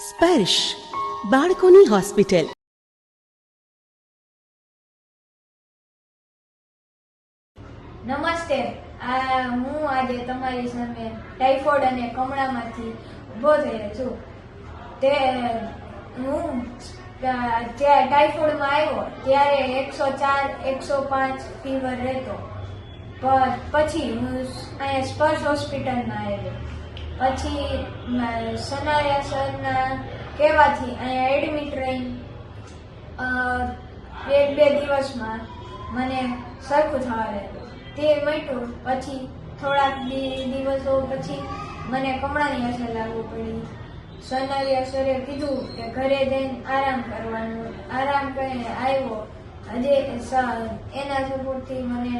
સ્પર્શ બાળકોની હોસ્પિટલ. નમસ્તે. હું આજે તમારી સામે ટાઇફોઇડ અને કમળામાંથી ઊભો થયો છું. હું ટાઇફોઇડમાં આવ્યો ત્યારે 104, 105 ફીવર રહેતો. પછી હું અહીંયા સ્પર્શ હોસ્પિટલમાં આવ્યો. પછી સનાયા સરના કહેવાથી અહીંયા એડમિટ રહી 1-2 દિવસમાં મને સરખું થવા લાગ્યું. તે મટ્યું. પછી થોડાક દિવસો પછી મને કમળાની અસર લાગુ પડી. સનાયા સરે કીધું કે ઘરે જઈને આરામ કરવાનું. આરામ કરીને આવ્યો. હજે એના સપોર્ટથી મને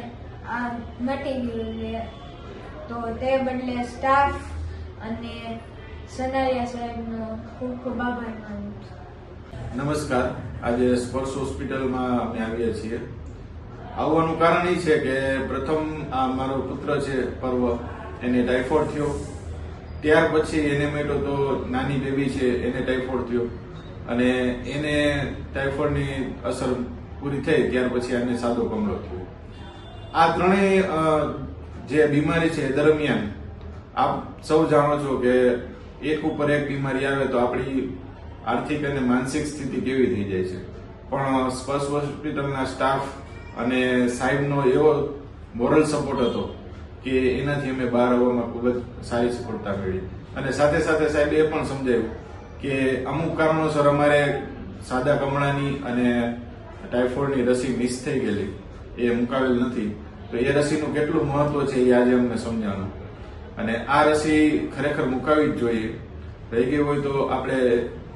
આ મટી ગયું છે. તો તે બદલે સ્ટાફ અને સનાયા સાહેબનો ખૂબ ખૂબ આભાર માનું છું. નમસ્કાર. આજે સ્પર્શ હોસ્પિટલમાં અમે આવ્યા છીએ. આવવાનું કારણ એ છે કે પ્રથમ આ મારો પુત્ર છે પર્વ, એને ટાઇફોઇડ થયો. ત્યાર પછી એને મેટો તો નાની બેબી છે એને ટાઇફોઇડ થયો અને એને ટાઇફોઇડની અસર પૂરી થઈ ત્યાર પછી આને સાદો કમળો થયો. આ ત્રણેય જે બીમારી છે એ દરમિયાન આપ સૌ જાણો છો કે એક ઉપર એક બીમારી આવે તો આપણી આર્થિક અને માનસિક સ્થિતિ કેવી થઈ જાય છે. પણ સ્પર્શ હોસ્પિટલના સ્ટાફ અને સાહેબનો એવો મોરલ સપોર્ટ હતો કે એનાથી અમે બહાર આવવામાં ખૂબ જ સારી સફળતા મેળવી. અને સાથે સાથે સાહેબે એ પણ સમજાવ્યું કે અમુક કારણોસર અમારે સાદા કમળાની અને ટાઇફોઇડની રસી મિસ થઈ ગયેલી, એ મુકાવેલ નથી. તો એ રસીનું કેટલું મહત્વ છે એ આજે અમને સમજાણું. અને આ રસી ખરેખર મુકાવી જ જોઈએ. રહી ગઈ હોય તો આપણે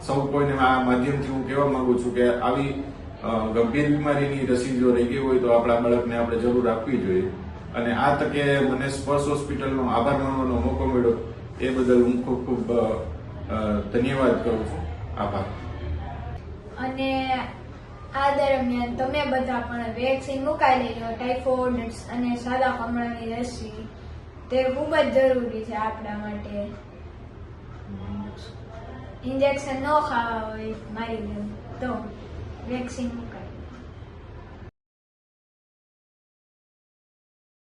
સૌ કોઈને આ માધ્યમથી હું કહેવા માંગુ છું કે આવી ગંભીર બીમારીની રસી જો રહી ગઈ હોય તો આપણા બાળકને આપણે જરૂર આપવી જોઈએ. અને આ તકે મને સ્પર્શ હોસ્પિટલનો આભાર માનવાનો મોકો મળ્યો એ બદલ હું ખૂબ ખૂબ ધન્યવાદ કરું છું. આભાર. અને આ દરમિયાન તમે બધા પણ વેક્સિન મુકાઈ લેજો. ટાઇફોઇડ અને સાદા કમળાની રસી તે ખૂબ જ જરૂરી છે આપણા માટે. ઇન્જેક્શન ન ખાવા હોય મારી જેમ તો વેક્સિન મુકાઈ